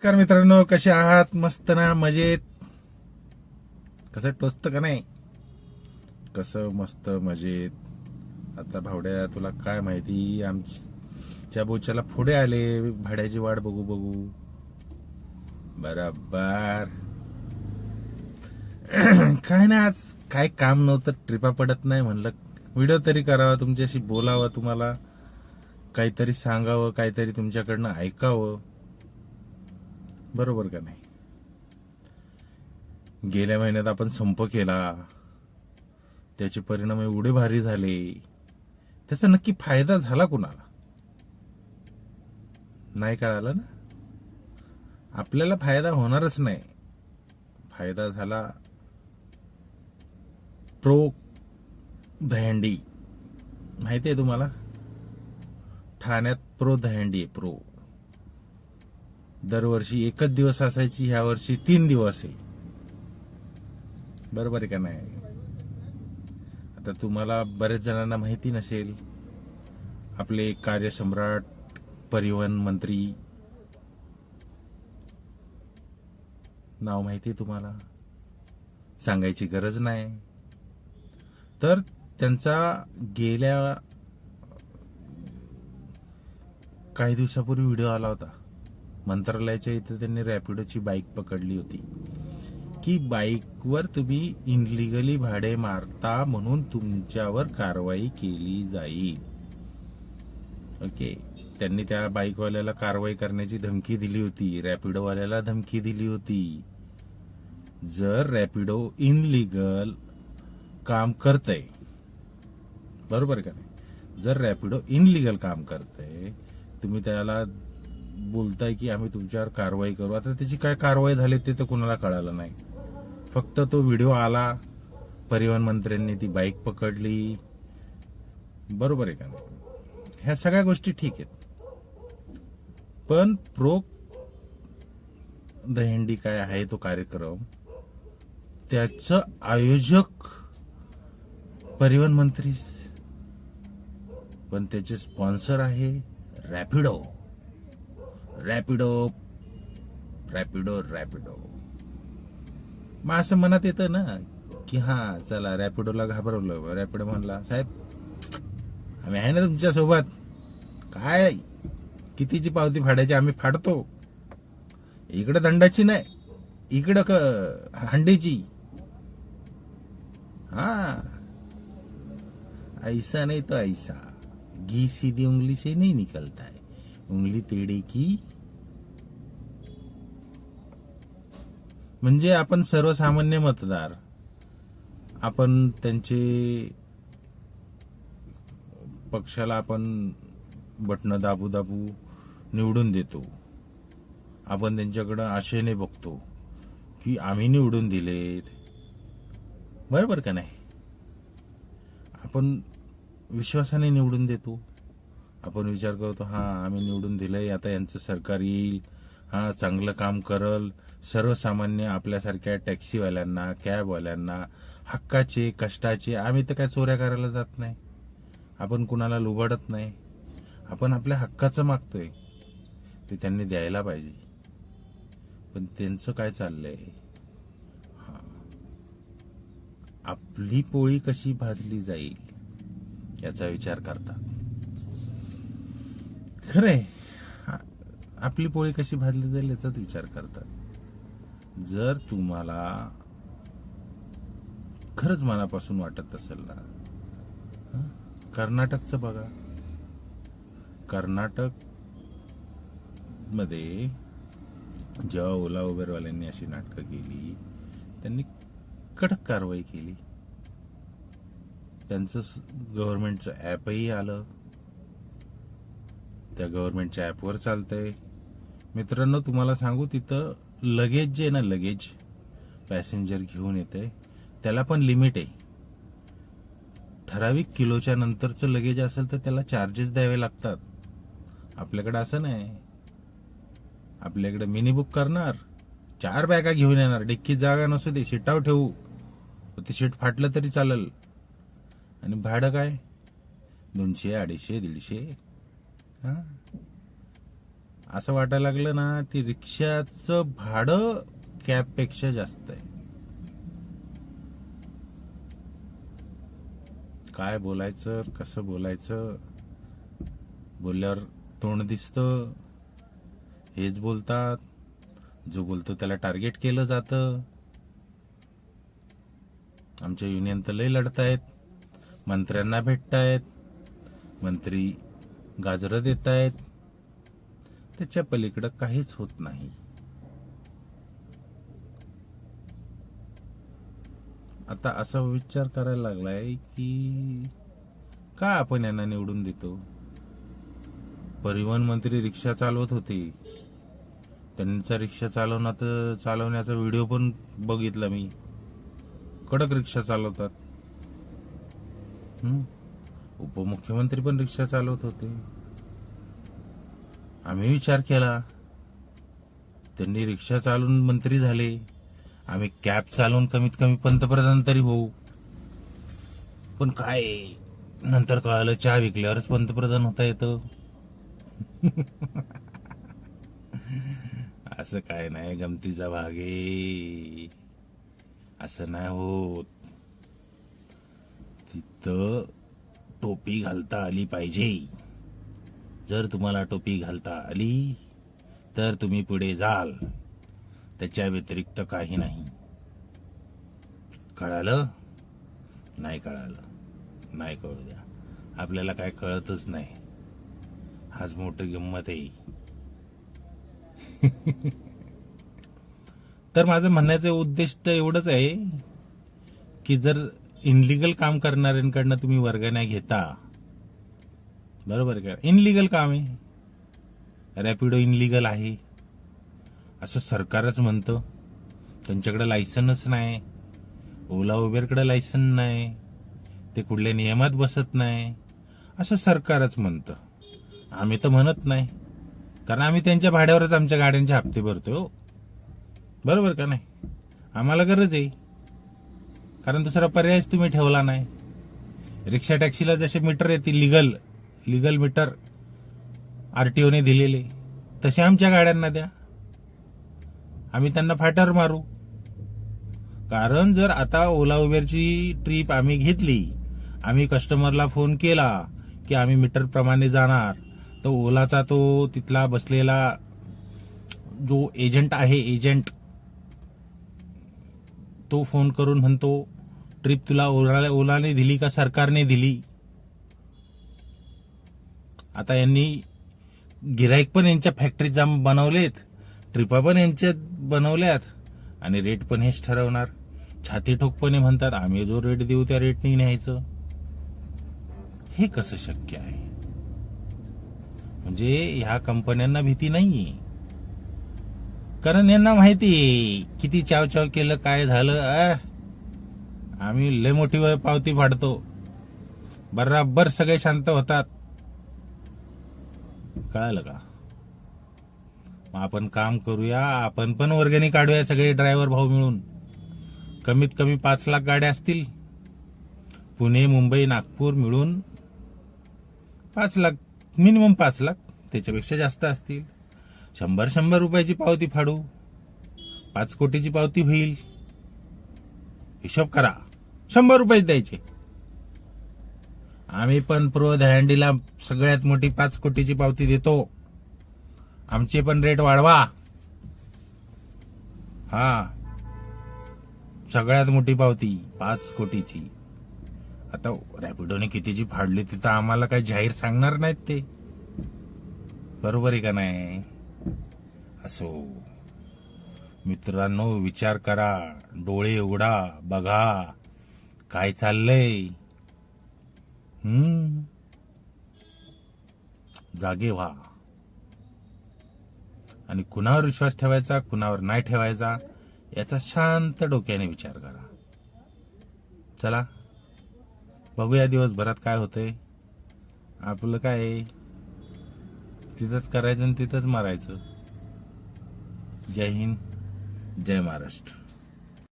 नमस्कार मित्रांनो, कसे आहात? मस्त ना? मजेत? कसं टोचतं का नाही? कसं मस्त मजेत. आता भावड्या, तुला काय माहिती, आमच्या बोच्याला पुढे आले भाड्याची वाट बघू बघू. बराबर. काय ना, आज काय काम नव्हतं, ट्रिपा पडत नाही, म्हणलं व्हिडिओ तरी करावा, तुमच्याशी बोलावं, तुम्हाला काहीतरी सांगावं, काहीतरी तुमच्याकडनं ऐकावं. बरोबर का नाही? गेल्या महिन्यात आपण संप केला, त्याचे परिणाम एवढे भारी झाले. त्याचा नक्की फायदा झाला कुणाला? नाही कळालं ना? आपल्याला फायदा होणारच नाही. फायदा झाला प्रो दहंडी. माहिती आहे तुम्हाला? ठाण्यात प्रो दहंडी आहे. प्रो दरवर्षी एकच दिवस असायची, ह्या वर्षी 3 दिवस आहे. बरोबर आहे का नाही? आता तुम्हाला बरेच जणांना माहिती नसेल, आपले कार्यसम्राट परिवहन मंत्री, नाव माहिती आहे तुम्हाला? सांगायची गरज नाही. तर त्यांचा गेल्या काही दिवसापूर्वी व्हिडिओ आला होता. मंत्रालयाच्या इथे त्यांनी रॅपिडोची बाईक पकडली होती की बाईकवर तुम्ही इनलिगली भाडे मारता म्हणून तुमच्यावर कारवाई केली जाईल. ओके. त्यांनी त्या बाईकवाल्याला कारवाई करण्याची धमकी दिली होती, रॅपिडोवाल्याला धमकी दिली होती. जर रॅपिडो इनलिगल काम करतय, बरोबर का नाही? जर रॅपिडो इनलिगल काम करतय, तुम्ही त्याला बोलताय की आम्ही तुमच्यावर कारवाई करू. आता त्याची काय कारवाई झाली ते तर कुणाला कळालं नाही. फक्त तो व्हिडिओ आला, परिवहन मंत्र्यांनी ती बाईक पकडली. बरोबर आहे का नाही? ह्या सगळ्या गोष्टी ठीक आहेत, पण प्रो दहंडी काय आहे तो कार्यक्रम, त्याचं आयोजक परिवहन मंत्री, पण त्याचे स्पॉन्सर आहे रॅपिडो. रॅपिडो रॅपिडो रॅपिडो. मग असं मनात येतं ना की हा चला, रॅपिडोला घाबरवलं. रॅपिडो म्हणला, साहेब आम्ही आहे ना तुमच्या सोबत, काय कितीची पावती फाडायची आम्ही फाडतो. इकडे दंडाची नाही, इकडं हंडीची. हा, ऐसा नहीं तो ऐसा, घी सीधी उंगली से नहीं निकलता है, उंगली टेढ़ी की. म्हणजे आपण सर्वसामान्य मतदार, आपण त्यांचे पक्षाला आपण बटणं दाबू दाबू निवडून देतो. आपण त्यांच्याकडे आशेने बघतो की आम्ही निवडून दिलेत. बरोबर का नाही? आपण विश्वासाने निवडून देतो. आपण विचार करतो, हा आम्ही निवडून दिलंय, आता यांचं सरकार येईल, हा चांगलं काम करल. सर्वसामान्य आपल्यासारख्या टॅक्सीवाल्यांना, कॅबवाल्यांना, हक्काचे, कष्टाचे, आम्ही तर काय चोऱ्या करायला जात नाही, आपण कुणाला लुबाडत नाही. आपण आपल्या हक्काचं मागतोय, ते त्यांनी द्यायला पाहिजे. पण त्यांचं काय चाललंय, आपली पोळी कशी भाजली जाईल याचा विचार करतात. खरंय, आपली पोळी कशी भाजली जाईल याचाच विचार करतात. जर तुम्हाला खरंच मनापासून वाटत असेल ना, कर्नाटकचं बघा. कर्नाटक मध्ये जेव्हा ओला उबेरवाल्यांनी अशी नाटकं केली, त्यांनी कडक कारवाई केली. त्यांचं गव्हर्नमेंटचं ॲपही आलं, त्या गव्हर्नमेंटच्या ॲपवर चालतंय. मित्रांनो, तुम्हाला सांगू, तिथं लगेज जे आहे ना, लगेज पॅसेंजर घेऊन येते, त्याला पण लिमिट आहे. ठराविक किलोच्या नंतरचं लगेज असेल तर त्याला चार्जेस द्यावे लागतात. आपल्याकडे असं नाही. आपल्याकडे मिनी बुक करणार, 4 बॅगा घेऊन येणार, डिक्कीत जागा नसू दे, सीटावर ठेवू, ते सीट फाटलं तरी चालेल. आणि भाडं काय, 200, 250, 150. असं वाटायला लागलं ना, ती रिक्षाचं भाडं कॅबपेक्षा जास्त आहे. काय बोलायचं, कसं बोलायचं, बोलल्यावर तोंड दिसतं, हेच बोलतात, जो बोलतो त्याला टार्गेट केलं जातं. आमच्या युनियन तर लय लढतायत, मंत्र्यांना भेटतायत, मंत्री गाजरं देत आहेत, त्याच्या पलीकडं काहीच होत नाही. आता असा विचार करायला लागलाय की का आपण यांना निवडून देतो. परिवहन मंत्री रिक्षा चालवत होते, त्यांचा रिक्षा चालवण्याचा व्हिडिओ पण बघितला मी. कडक रिक्षा चालवतात. उपमुख्यमंत्री पण रिक्षा चालवत होते. आम्ही विचार केला, त्यांनी रिक्षा चालवून मंत्री झाले, आम्ही कॅब चालवून कमीत कमी पंतप्रधान तरी होऊ. पण काय नंतर कळालं, चहा विकल्यावरच पंतप्रधान होता येतं. असं काय नाही, गमतीचा भाग आहे. असं नाही होत. तिथं टोपी घालता आली पाहिजे. जर तुम्हाला टोपी घालता आली तर तुम्ही पुढे जाल, त्याच्या व्यतिरिक्त काही नाही. कळालं? नाही कळालं, नाही कळू द्या. आपल्याला काय कळतच नाही. हाच मोठी गंमत आहे. तर माझं म्हणण्याचं उद्देश तर एवढंच आहे की जर इनलिगल काम करणाऱ्यांकडनं तुम्ही वर्गण्या घेता, बरोबर का, इनलिगल काम आहे, रॅपिडो इनलिगल आहे असं सरकारच म्हणतं. त्यांच्याकडे लायसनच नाही, ओला उबेरकडे लायसन नाही, ते कुठल्या नियमात बसत नाही असं सरकारच म्हणतं. आम्ही तर म्हणत नाही, कारण आम्ही त्यांच्या भाड्यावरच आमच्या गाड्यांचे हप्ते भरतो. बरोबर का नाही? आम्हाला गरज आहे, कारण दुसरा पर्यायच तुम्ही ठेवला नाही. रिक्षा टॅक्सीला जसे मीटर येतील लिगल मीटर आरटीओने दिलेले, तसे आमच्या गाड्यांना द्या, आम्ही त्यांना फाटर मारू. कारण जर आता ओला उबेरची ट्रिप आम्ही घेतली, आम्ही कस्टमरला फोन केला की आम्ही मीटर प्रमाणे जाणार, तर ओलाचा तो तिथला बसलेला जो एजंट आहे, तो फोन करून म्हणतो ट्रिप तुला ओलाने दिली का सरकारने दिली. आता यांनी गिराईक पण यांच्या फॅक्टरीत जाऊन बनवलेत, ट्रिपा पण यांच्यात बनवल्यात, आणि रेट पण हेच ठरवणार. छाती ठोकपणे म्हणतात आम्ही जो रेट देऊ त्या रेटने न्यायचं. हे कसं शक्य आहे? म्हणजे ह्या कंपन्यांना भीती नाहीये, कारण यांना माहिती किती चाव केलं काय झालं. आम्ही लय मोठी पावती फाडतो, बराबर सगळे शांत होतात. कळालं का? मग आपण काम करूया, आपण पण वर्गणी काढूया सगळे ड्रायव्हर भाऊ मिळून. कमीत कमी 5 लाख गाड्या असतील, पुणे मुंबई नागपूर मिळून 5 लाख, मिनिमम 5 लाख, त्याच्यापेक्षा जास्त असतील. 100 रुपयाची पावती फाडू, 5 कोटीची पावती होईल. हिशोब करा, 100 रुपये द्यायचे. आम्ही पण प्रो दहंडीला सगळ्यात मोठी 5 कोटीची पावती देतो, आमचे पण रेट वाढवा. हा, सगळ्यात मोठी पावती 5 कोटीची. आता रॅपिडोने कितीची फाडली तिथं आम्हाला काही जाहीर सांगणार नाहीत ते, बरोबर आहे का नाही? असो मित्रांनो, विचार करा, डोळे उघडा, बघा काय चाललंय. जागे व्हा आणि कुणावर विश्वास ठेवायचा, कुणावर नाही ठेवायचा, याचा शांत डोक्याने विचार करा. चला बघूया दिवसभरात काय होतंय. आपलं काय तिथंच करायचं आणि तिथंच मारायचं. जय हिंद, जय महाराष्ट्र.